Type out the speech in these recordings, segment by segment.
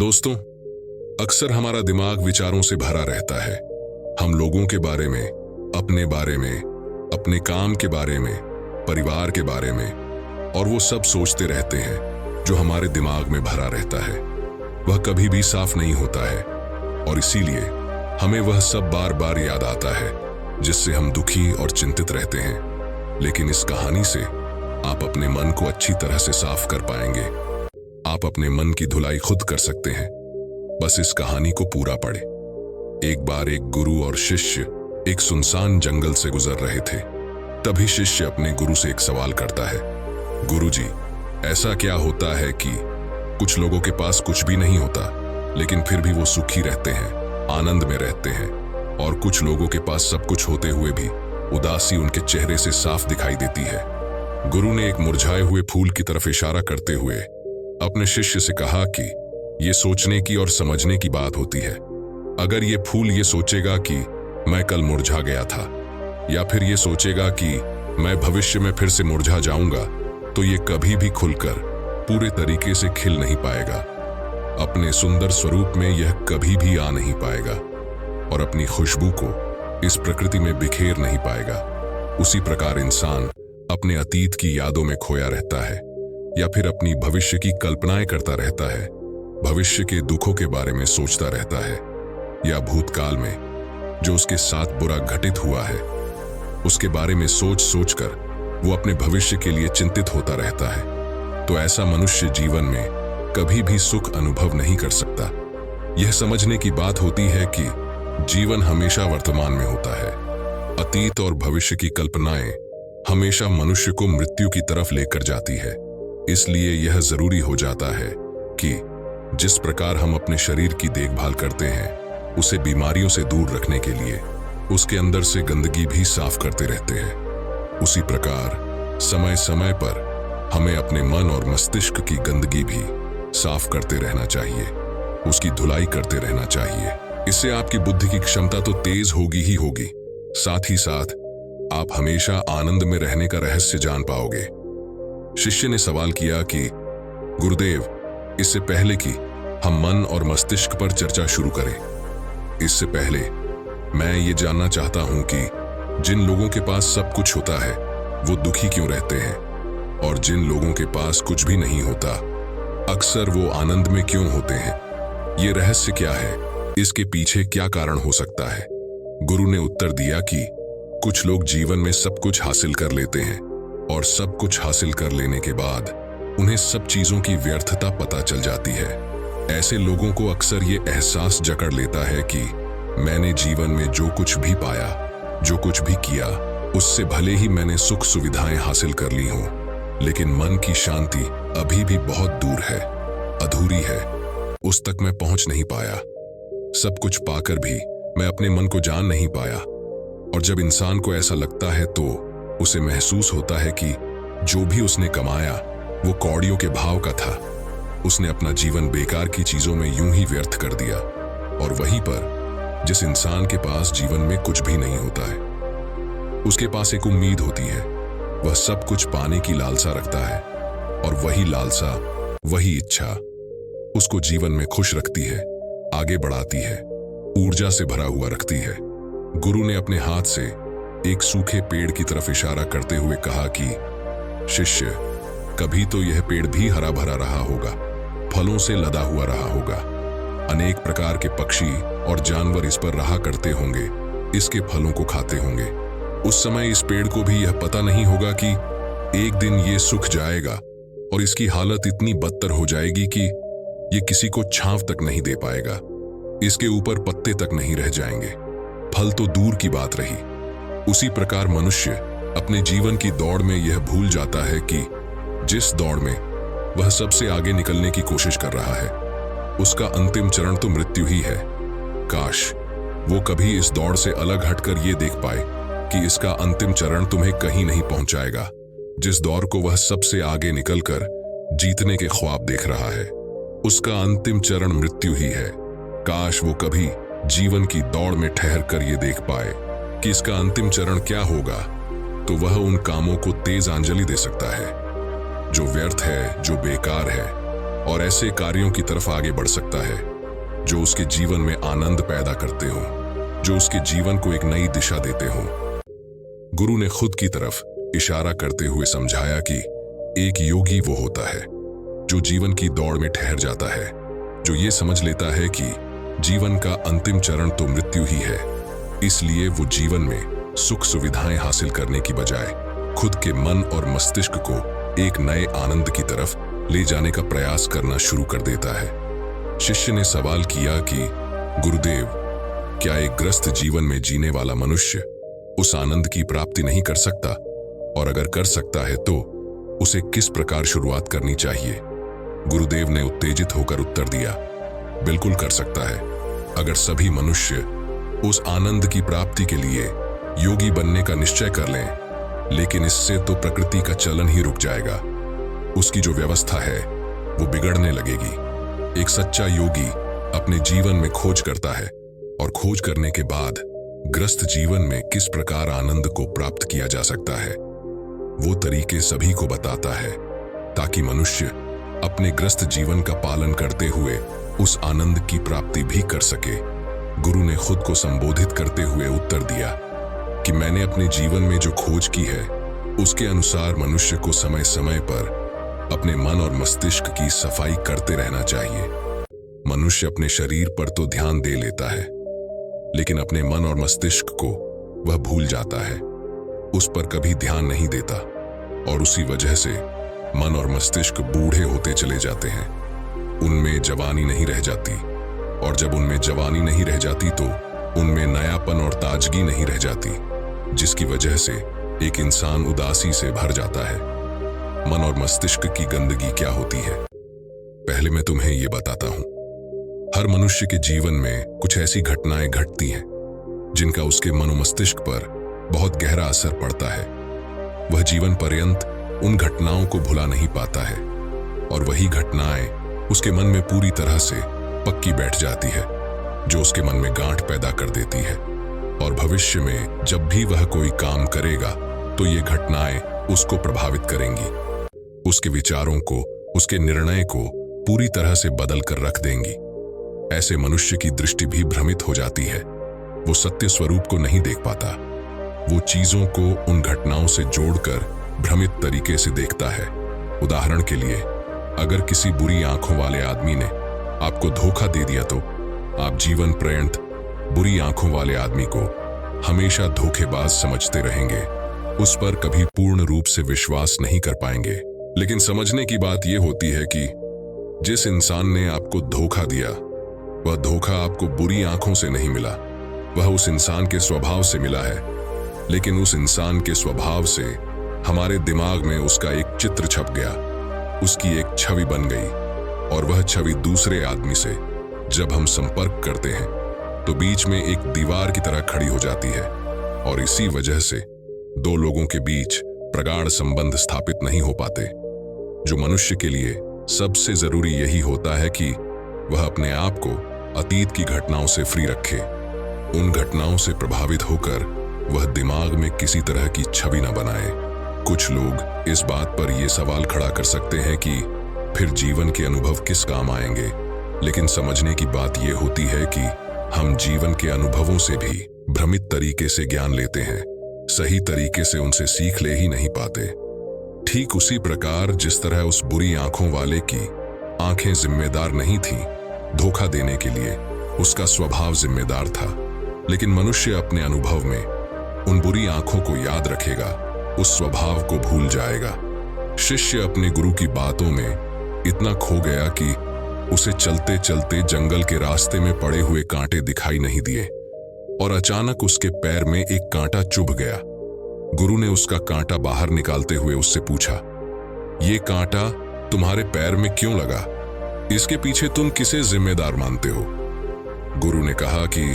दोस्तों, अक्सर हमारा दिमाग विचारों से भरा रहता है। हम लोगों के बारे में, अपने बारे में, अपने काम के बारे में, परिवार के बारे में और वो सब सोचते रहते हैं जो हमारे दिमाग में भरा रहता है। वह कभी भी साफ नहीं होता है और इसीलिए हमें वह सब बार बार याद आता है जिससे हम दुखी और चिंतित रहते हैं। लेकिन इस कहानी से आप अपने मन को अच्छी तरह से साफ कर पाएंगे। आप अपने मन की धुलाई खुद कर सकते हैं। बस इस कहानी को पूरा पढ़ें। एक बार एक गुरु और शिष्य एक सुनसान जंगल से गुजर रहे थे। तभी शिष्य अपने गुरु से एक सवाल करता है, गुरुजी, ऐसा क्या होता है कि कुछ लोगों के पास कुछ भी नहीं होता लेकिन फिर भी वो सुखी रहते हैं, आनंद में रहते हैं, और कुछ लोगों के पास सब कुछ होते हुए भी उदासी उनके चेहरे से साफ दिखाई देती है। गुरु ने एक मुरझाए हुए फूल की तरफ इशारा करते हुए अपने शिष्य से कहा कि ये सोचने की और समझने की बात होती है। अगर ये फूल ये सोचेगा कि मैं कल मुरझा गया था, या फिर ये सोचेगा कि मैं भविष्य में फिर से मुरझा जाऊंगा, तो ये कभी भी खुलकर पूरे तरीके से खिल नहीं पाएगा। अपने सुंदर स्वरूप में यह कभी भी आ नहीं पाएगा और अपनी खुशबू को इस प्रकृति में बिखेर नहीं पाएगा। उसी प्रकार इंसान अपने अतीत की यादों में खोया रहता है या फिर अपनी भविष्य की कल्पनाएं करता रहता है, भविष्य के दुखों के बारे में सोचता रहता है, या भूतकाल में जो उसके साथ बुरा घटित हुआ है उसके बारे में सोच सोचकर वो अपने भविष्य के लिए चिंतित होता रहता है। तो ऐसा मनुष्य जीवन में कभी भी सुख अनुभव नहीं कर सकता। यह समझने की बात होती है कि जीवन हमेशा वर्तमान में होता है। अतीत और भविष्य की कल्पनाएं हमेशा मनुष्य को मृत्यु की तरफ लेकर जाती है। इसलिए यह जरूरी हो जाता है कि जिस प्रकार हम अपने शरीर की देखभाल करते हैं उसे बीमारियों से दूर रखने के लिए उसके अंदर से गंदगी भी साफ करते रहते हैं, उसी प्रकार समय समय पर हमें अपने मन और मस्तिष्क की गंदगी भी साफ करते रहना चाहिए, उसकी धुलाई करते रहना चाहिए। इससे आपकी बुद्धि की क्षमता तो तेज होगी ही होगी, साथ ही साथ आप हमेशा आनंद में रहने का रहस्य जान पाओगे। शिष्य ने सवाल किया कि गुरुदेव, इससे पहले कि हम मन और मस्तिष्क पर चर्चा शुरू करें, इससे पहले मैं ये जानना चाहता हूं कि जिन लोगों के पास सब कुछ होता है वो दुखी क्यों रहते हैं, और जिन लोगों के पास कुछ भी नहीं होता अक्सर वो आनंद में क्यों होते हैं। ये रहस्य क्या है, इसके पीछे क्या कारण हो सकता है। गुरु ने उत्तर दिया कि कुछ लोग जीवन में सब कुछ हासिल कर लेते हैं और सब कुछ हासिल कर लेने के बाद उन्हें सब चीजों की व्यर्थता पता चल जाती है। ऐसे लोगों को अक्सर ये एहसास जकड़ लेता है कि मैंने जीवन में जो कुछ भी पाया, जो कुछ भी किया, उससे भले ही मैंने सुख सुविधाएं हासिल कर ली हों, लेकिन मन की शांति अभी भी बहुत दूर है, अधूरी है, उस तक मैं पहुंच नहीं पाया। सब कुछ पाकर भी मैं अपने मन को जान नहीं पाया। और जब इंसान को ऐसा लगता है तो उसे महसूस होता है कि जो भी उसने कमाया वो कौड़ियों के भाव का था। उसने अपना जीवन बेकार की चीजों में यूं ही व्यर्थ कर दिया। और वहीं पर जिस इंसान के पास जीवन में कुछ भी नहीं होता है, उसके पास एक उम्मीद होती है। वह सब कुछ पाने की लालसा रखता है और वही लालसा, वही इच्छा उसको जीवन में खुश रखती है, आगे बढ़ाती है, ऊर्जा से भरा हुआ रखती है। गुरु ने अपने हाथ से एक सूखे पेड़ की तरफ इशारा करते हुए कहा कि शिष्य, कभी तो यह पेड़ भी हरा भरा रहा होगा, फलों से लदा हुआ रहा होगा, अनेक प्रकार के पक्षी और जानवर इस पर रहा करते होंगे, इसके फलों को खाते होंगे। उस समय इस पेड़ को भी यह पता नहीं होगा कि एक दिन ये सूख जाएगा और इसकी हालत इतनी बदतर हो जाएगी कि ये किसी को छांव तक नहीं दे पाएगा, इसके ऊपर पत्ते तक नहीं रह जाएंगे, फल तो दूर की बात रही। उसी प्रकार मनुष्य अपने जीवन की दौड़ में यह भूल जाता है कि जिस दौड़ में वह सबसे आगे निकलने की कोशिश कर रहा है उसका अंतिम चरण तो मृत्यु ही है। काश वो कभी इस दौड़ से अलग हटकर ये देख पाए कि इसका अंतिम चरण तुम्हें कहीं नहीं पहुंचाएगा। जिस दौर को वह सबसे आगे निकलकर जीतने के ख्वाब देख रहा है उसका अंतिम चरण मृत्यु ही है। काश वो कभी जीवन की दौड़ में ठहर कर ये देख पाए कि इसका अंतिम चरण क्या होगा, तो वह उन कामों को तेज अंजलि दे सकता है जो व्यर्थ है, जो बेकार है, और ऐसे कार्यों की तरफ आगे बढ़ सकता है जो उसके जीवन में आनंद पैदा करते हो, जो उसके जीवन को एक नई दिशा देते हो। गुरु ने खुद की तरफ इशारा करते हुए समझाया कि एक योगी वो होता है जो जीवन की दौड़ में ठहर जाता है, जो ये समझ लेता है कि जीवन का अंतिम चरण तो मृत्यु ही है। इसलिए वो जीवन में सुख सुविधाएं हासिल करने की बजाय खुद के मन और मस्तिष्क को एक नए आनंद की तरफ ले जाने का प्रयास करना शुरू कर देता है। शिष्य ने सवाल किया कि गुरुदेव, क्या एक ग्रस्त जीवन में जीने वाला मनुष्य उस आनंद की प्राप्ति नहीं कर सकता, और अगर कर सकता है तो उसे किस प्रकार शुरुआत करनी चाहिए? गुरुदेव ने उत्तेजित होकर उत्तर दिया, बिल्कुल कर सकता है। अगर सभी मनुष्य उस आनंद की प्राप्ति के लिए योगी बनने का निश्चय कर लें, लेकिन इससे तो प्रकृति का चलन ही रुक जाएगा। उसकी जो व्यवस्था है वो बिगड़ने लगेगी। एक सच्चा योगी अपने जीवन में खोज करता है, और खोज करने के बाद ग्रस्त जीवन में किस प्रकार आनंद को प्राप्त किया जा सकता है, वो तरीके सभी को बताता है, ताकि मनुष्य अपने ग्रस्त जीवन का पालन करते हुए उस आनंद की प्राप्ति भी कर सके। गुरु ने खुद को संबोधित करते हुए उत्तर दिया कि मैंने अपने जीवन में जो खोज की है उसके अनुसार मनुष्य को समय समय पर अपने मन और मस्तिष्क की सफाई करते रहना चाहिए। मनुष्य अपने शरीर पर तो ध्यान दे लेता है, लेकिन अपने मन और मस्तिष्क को वह भूल जाता है, उस पर कभी ध्यान नहीं देता, और उसी वजह से मन और मस्तिष्क बूढ़े होते चले जाते हैं। उनमें जवानी नहीं रह जाती, और जब उनमें जवानी नहीं रह जाती तो उनमें नयापन और ताजगी नहीं रह जाती, जिसकी वजह से एक इंसान उदासी से भर जाता है। मन और मस्तिष्क की गंदगी क्या होती है, पहले मैं तुम्हें ये बताता हूं। हर मनुष्य के जीवन में कुछ ऐसी घटनाएं घटती हैं जिनका उसके मनोमस्तिष्क पर बहुत गहरा असर पड़ता है। वह जीवन पर्यंत उन घटनाओं को भुला नहीं पाता है, और वही घटनाएं उसके मन में पूरी तरह से पक्की बैठ जाती है, जो उसके मन में गांठ पैदा कर देती है। और भविष्य में जब भी वह कोई काम करेगा तो ये घटनाएं उसको प्रभावित करेंगी, उसके विचारों को, उसके निर्णय को पूरी तरह से बदल कर रख देंगी। ऐसे मनुष्य की दृष्टि भी भ्रमित हो जाती है, वो सत्य स्वरूप को नहीं देख पाता। वो चीजों को उन घटनाओं से जोड़कर भ्रमित तरीके से देखता है। उदाहरण के लिए, अगर किसी बुरी आंखों वाले आदमी ने आपको धोखा दे दिया तो आप जीवन पर्यंत बुरी आंखों वाले आदमी को हमेशा धोखेबाज समझते रहेंगे, उस पर कभी पूर्ण रूप से विश्वास नहीं कर पाएंगे। लेकिन समझने की बात यह होती है कि जिस इंसान ने आपको धोखा दिया, वह धोखा आपको बुरी आंखों से नहीं मिला, वह उस इंसान के स्वभाव से मिला है। लेकिन उस इंसान के स्वभाव से हमारे दिमाग में उसका एक चित्र छप गया, उसकी एक छवि बन गई, और वह छवि दूसरे आदमी से जब हम संपर्क करते हैं तो बीच में एक दीवार की तरह खड़ी हो जाती है, और इसी वजह से दो लोगों के बीच प्रगाढ़ संबंध स्थापित नहीं हो पाते। जो मनुष्य के लिए सबसे जरूरी यही होता है कि वह अपने आप को अतीत की घटनाओं से फ्री रखे। उन घटनाओं से प्रभावित होकर वह दिमाग में किसी तरह की छवि न बनाए। कुछ लोग इस बात पर यह सवाल खड़ा कर सकते हैं कि फिर जीवन के अनुभव किस काम आएंगे, लेकिन समझने की बात यह होती है कि हम जीवन के अनुभवों से भी भ्रमित तरीके से ज्ञान लेते हैं, सही तरीके से उनसे सीख ले ही नहीं पाते। ठीक उसी प्रकार जिस तरह उस बुरी आंखों वाले की आंखें जिम्मेदार नहीं थीं धोखा देने के लिए, उसका स्वभाव जिम्मेदार था। लेकिन मनुष्य अपने अनुभव में उन बुरी आंखों को याद रखेगा, उस स्वभाव को भूल जाएगा। शिष्य अपने गुरु की बातों में इतना खो गया कि उसे चलते चलते जंगल के रास्ते में पड़े हुए कांटे दिखाई नहीं दिए, और अचानक उसके पैर में एक कांटा चुभ गया। गुरु ने उसका कांटा बाहर निकालते हुए उससे पूछा, ये कांटा तुम्हारे पैर में क्यों लगा? इसके पीछे तुम किसे जिम्मेदार मानते हो? गुरु ने कहा कि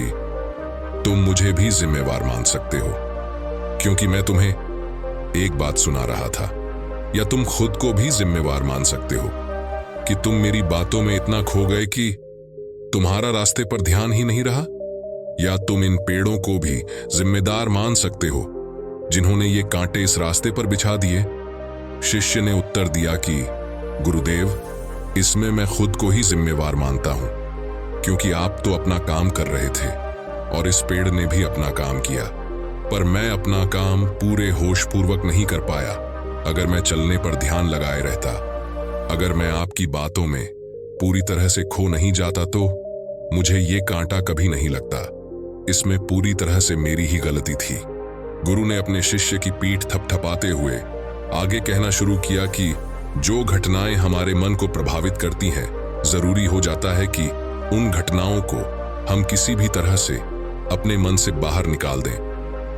तुम मुझे भी जिम्मेवार मान सकते हो, क्योंकि मैं तुम्हें एक बात सुना रहा था। या तुम खुद को भी जिम्मेवार मान सकते हो कि तुम मेरी बातों में इतना खो गए कि तुम्हारा रास्ते पर ध्यान ही नहीं रहा। या तुम इन पेड़ों को भी जिम्मेदार मान सकते हो जिन्होंने ये कांटे इस रास्ते पर बिछा दिए। शिष्य ने उत्तर दिया कि गुरुदेव, इसमें मैं खुद को ही जिम्मेवार मानता हूं, क्योंकि आप तो अपना काम कर रहे थे और इस पेड़ ने भी अपना काम किया, पर मैं अपना काम पूरे होशपूर्वक नहीं कर पाया। अगर मैं चलने पर ध्यान लगाए रहता, अगर मैं आपकी बातों में पूरी तरह से खो नहीं जाता, तो मुझे ये कांटा कभी नहीं लगता। इसमें पूरी तरह से मेरी ही गलती थी। गुरु ने अपने शिष्य की पीठ थपथपाते हुए आगे कहना शुरू किया कि जो घटनाएं हमारे मन को प्रभावित करती हैं, जरूरी हो जाता है कि उन घटनाओं को हम किसी भी तरह से अपने मन से बाहर निकाल दें,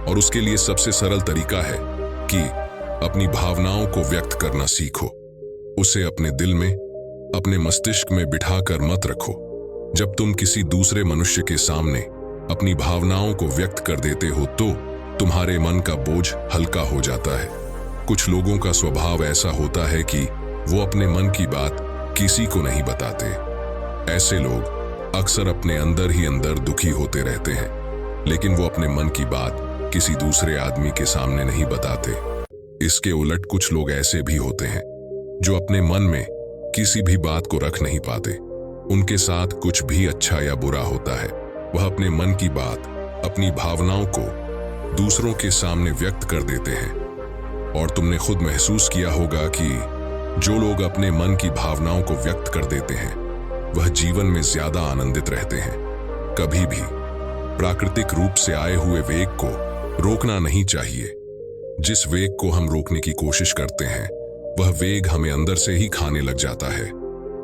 और उसके लिए सबसे सरल तरीका है कि अपनी भावनाओं को व्यक्त करना सीखो। उसे अपने दिल में, अपने मस्तिष्क में बिठाकर मत रखो। जब तुम किसी दूसरे मनुष्य के सामने अपनी भावनाओं को व्यक्त कर देते हो तो तुम्हारे मन का बोझ हल्का हो जाता है। कुछ लोगों का स्वभाव ऐसा होता है कि वो अपने मन की बात किसी को नहीं बताते। ऐसे लोग अक्सर अपने अंदर ही अंदर दुखी होते रहते हैं, लेकिन वो अपने मन की बात किसी दूसरे आदमी के सामने नहीं बताते। इसके उलट कुछ लोग ऐसे भी होते हैं जो अपने मन में किसी भी बात को रख नहीं पाते। उनके साथ कुछ भी अच्छा या बुरा होता है, वह अपने मन की बात, अपनी भावनाओं को दूसरों के सामने व्यक्त कर देते हैं। और तुमने खुद महसूस किया होगा कि जो लोग अपने मन की भावनाओं को व्यक्त कर देते हैं, वह जीवन में ज्यादा आनंदित रहते हैं। कभी भी प्राकृतिक रूप से आए हुए वेग को रोकना नहीं चाहिए। जिस वेग को हम रोकने की कोशिश करते हैं, वह वेग हमें अंदर से ही खाने लग जाता है।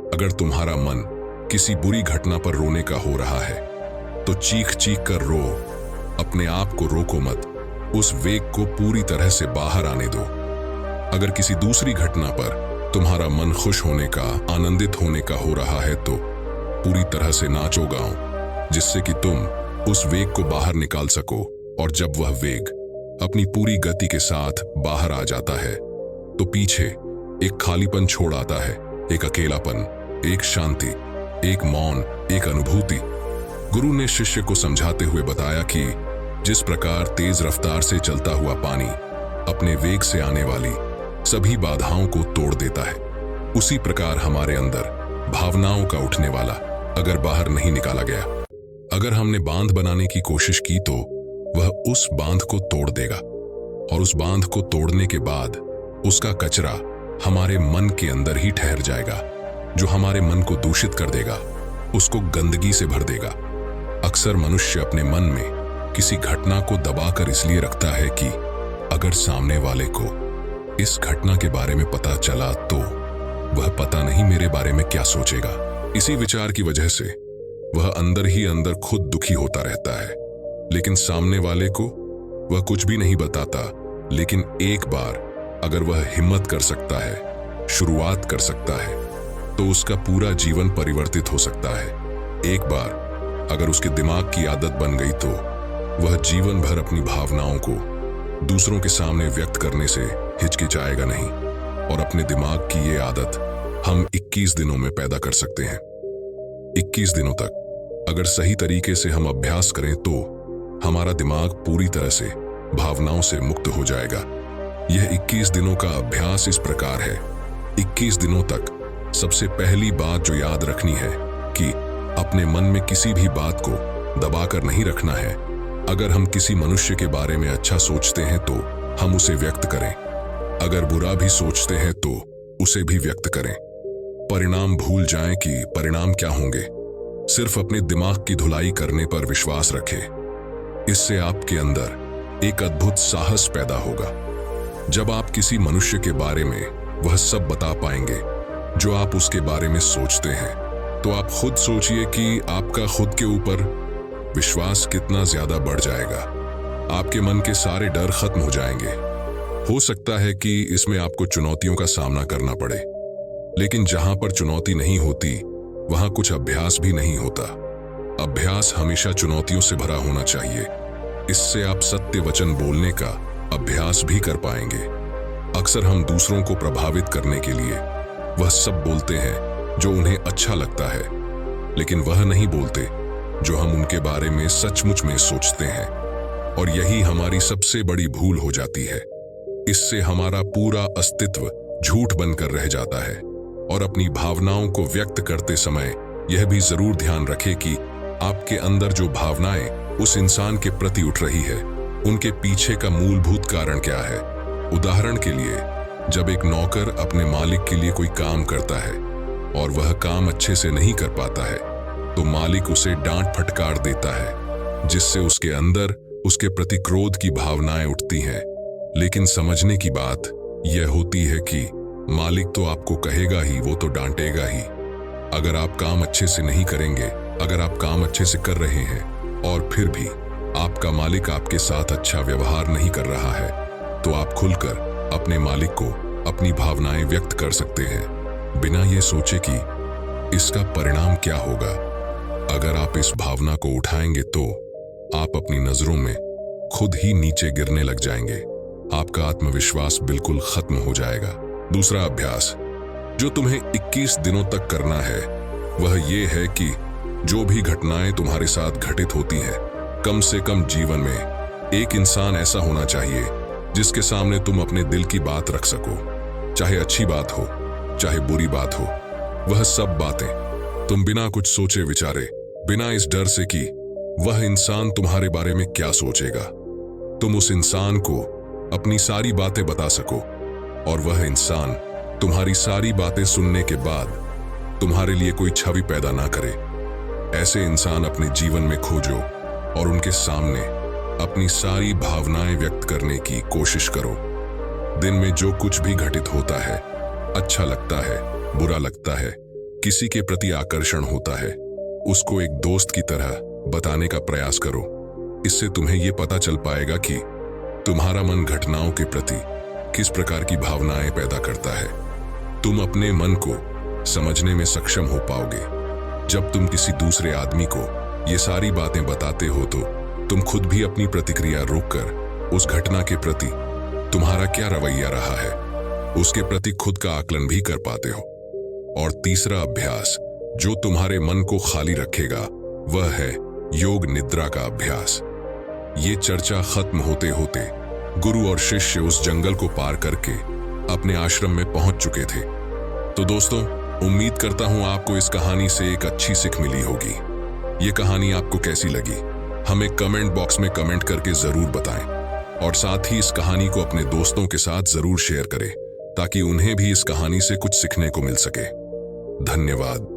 अगर तुम्हारा मन किसी बुरी घटना पर रोने का हो रहा है, तो चीख चीख कर रो, अपने आप को रोको मत। उस वेग को पूरी तरह से बाहर आने दो। अगर किसी दूसरी घटना पर तुम्हारा मन खुश होने का, आनंदित होने का हो रहा है, तो पूरी तरह से नाचो गाओ, जिससे कि तुम उस वेग को बाहर निकाल सको। और जब वह वेग अपनी पूरी गति के साथ बाहर आ जाता है, तो पीछे एक खालीपन छोड़ आता है, एक अकेलापन, एक शांति, एक मौन, एक अनुभूति। गुरु ने शिष्य को समझाते हुए बताया कि जिस प्रकार तेज रफ्तार से चलता हुआ पानी अपने वेग से आने वाली सभी बाधाओं को तोड़ देता है, उसी प्रकार हमारे अंदर भावनाओं का उठने वाला अगर बाहर नहीं निकाला गया, अगर हमने बांध बनाने की कोशिश की, तो वह उस बांध को तोड़ देगा। और उस बांध को तोड़ने के बाद उसका कचरा हमारे मन के अंदर ही ठहर जाएगा, जो हमारे मन को दूषित कर देगा, उसको गंदगी से भर देगा। अक्सर मनुष्य अपने मन में किसी घटना को दबाकर इसलिए रखता है कि अगर सामने वाले को इस घटना के बारे में पता चला तो वह पता नहीं मेरे बारे में क्या सोचेगा। इसी विचार की वजह से वह अंदर ही अंदर खुद दुखी होता रहता है, लेकिन सामने वाले को वह कुछ भी नहीं बताता। लेकिन एक बार अगर वह हिम्मत कर सकता है, शुरुआत कर सकता है, तो उसका पूरा जीवन परिवर्तित हो सकता है। एक बार अगर उसके दिमाग की आदत बन गई, तो वह जीवन भर अपनी भावनाओं को दूसरों के सामने व्यक्त करने से हिचकिचाएगा नहीं। और अपने दिमाग की ये आदत हम 21 दिनों में पैदा कर सकते हैं। 21 दिनों तक अगर सही तरीके से हम अभ्यास करें, तो हमारा दिमाग पूरी तरह से भावनाओं से मुक्त हो जाएगा। यह 21 दिनों का अभ्यास इस प्रकार है। 21 दिनों तक सबसे पहली बात जो याद रखनी है कि अपने मन में किसी भी बात को दबाकर नहीं रखना है। अगर हम किसी मनुष्य के बारे में अच्छा सोचते हैं, तो हम उसे व्यक्त करें। अगर बुरा भी सोचते हैं, तो उसे भी व्यक्त करें। परिणाम भूल जाएं कि परिणाम क्या होंगे। सिर्फ अपने दिमाग की धुलाई करने पर विश्वास रखें। इससे आपके अंदर एक अद्भुत साहस पैदा होगा। जब आप किसी मनुष्य के बारे में वह सब बता पाएंगे जो आप उसके बारे में सोचते हैं, तो आप खुद सोचिए कि आपका खुद के ऊपर विश्वास कितना ज्यादा बढ़ जाएगा। आपके मन के सारे डर खत्म हो जाएंगे। हो सकता है कि इसमें आपको चुनौतियों का सामना करना पड़े, लेकिन जहां पर चुनौती नहीं होती, वहां कुछ अभ्यास भी नहीं होता। अभ्यास हमेशा चुनौतियों से भरा होना चाहिए। इससे आप सत्य वचन बोलने का अभ्यास भी कर पाएंगे। अक्सर हम दूसरों को प्रभावित करने के लिए वह सब बोलते हैं जो उन्हें अच्छा लगता है, लेकिन वह नहीं बोलते जो हम उनके बारे में सचमुच में सोचते हैं। और यही हमारी सबसे बड़ी भूल हो जाती है। इससे हमारा पूरा अस्तित्व झूठ बनकर रह जाता है। और अपनी भावनाओं को व्यक्त करते समय यह भी जरूर ध्यान रखें कि आपके अंदर जो भावनाएं उस इंसान के प्रति उठ रही है, उनके पीछे का मूलभूत कारण क्या है। उदाहरण के लिए, जब एक नौकर अपने मालिक के लिए कोई काम करता है और वह काम अच्छे से नहीं कर पाता है, तो मालिक उसे डांट फटकार देता है, जिससे उसके अंदर उसके प्रति क्रोध की भावनाएं उठती हैं। लेकिन समझने की बात यह होती है कि मालिक तो आपको कहेगा ही, वो तो डांटेगा ही। अगर आप काम अच्छे से नहीं करेंगे, अगर आप काम अच्छे से कर रहे हैं और फिर भी आपका मालिक आपके साथ अच्छा व्यवहार नहीं कर रहा है, तो आप खुलकर अपने मालिक को अपनी भावनाएं व्यक्त कर सकते हैं, बिना ये सोचे कि इसका परिणाम क्या होगा। अगर आप इस भावना को उठाएंगे तो आप अपनी नजरों में खुद ही नीचे गिरने लग जाएंगे। आपका आत्मविश्वास बिल्कुल खत्म हो जाएगा। दूसरा अभ्यास जो तुम्हें 21 दिनों तक करना है, वह ये है कि जो भी घटनाएं तुम्हारे साथ घटित होती हैं, कम से कम जीवन में एक इंसान ऐसा होना चाहिए जिसके सामने तुम अपने दिल की बात रख सको। चाहे अच्छी बात हो, चाहे बुरी बात हो, वह सब बातें तुम बिना कुछ सोचे विचारे, बिना इस डर से कि वह इंसान तुम्हारे बारे में क्या सोचेगा, तुम उस इंसान को अपनी सारी बातें बता सको और वह इंसान तुम्हारी सारी बातें सुनने के बाद तुम्हारे लिए कोई छवि पैदा ना करे। ऐसे इंसान अपने जीवन में खोजो और उनके सामने अपनी सारी भावनाएं व्यक्त करने की कोशिश करो। दिन में जो कुछ भी घटित होता है, अच्छा लगता है, बुरा लगता है, किसी के प्रति आकर्षण होता है, उसको एक दोस्त की तरह बताने का प्रयास करो। इससे तुम्हें यह पता चल पाएगा कि तुम्हारा मन घटनाओं के प्रति किस प्रकार की भावनाएं पैदा करता है। तुम अपने मन को समझने में सक्षम हो पाओगे। जब तुम किसी दूसरे आदमी को ये सारी बातें बताते हो तो तुम खुद भी अपनी प्रतिक्रिया रोककर उस घटना के प्रति तुम्हारा क्या रवैया रहा है, उसके प्रति खुद का आकलन भी कर पाते हो। और तीसरा अभ्यास जो तुम्हारे मन को खाली रखेगा, वह है योग निद्रा का अभ्यास। ये चर्चा खत्म होते होते गुरु और शिष्य उस जंगल को पार करके अपने आश्रम में पहुंच चुके थे। तो दोस्तों, उम्मीद करता हूं आपको इस कहानी से एक अच्छी सीख मिली होगी। ये कहानी आपको कैसी लगी, हमें कमेंट बॉक्स में कमेंट करके जरूर बताएं और साथ ही इस कहानी को अपने दोस्तों के साथ जरूर शेयर करें ताकि उन्हें भी इस कहानी से कुछ सीखने को मिल सके। धन्यवाद।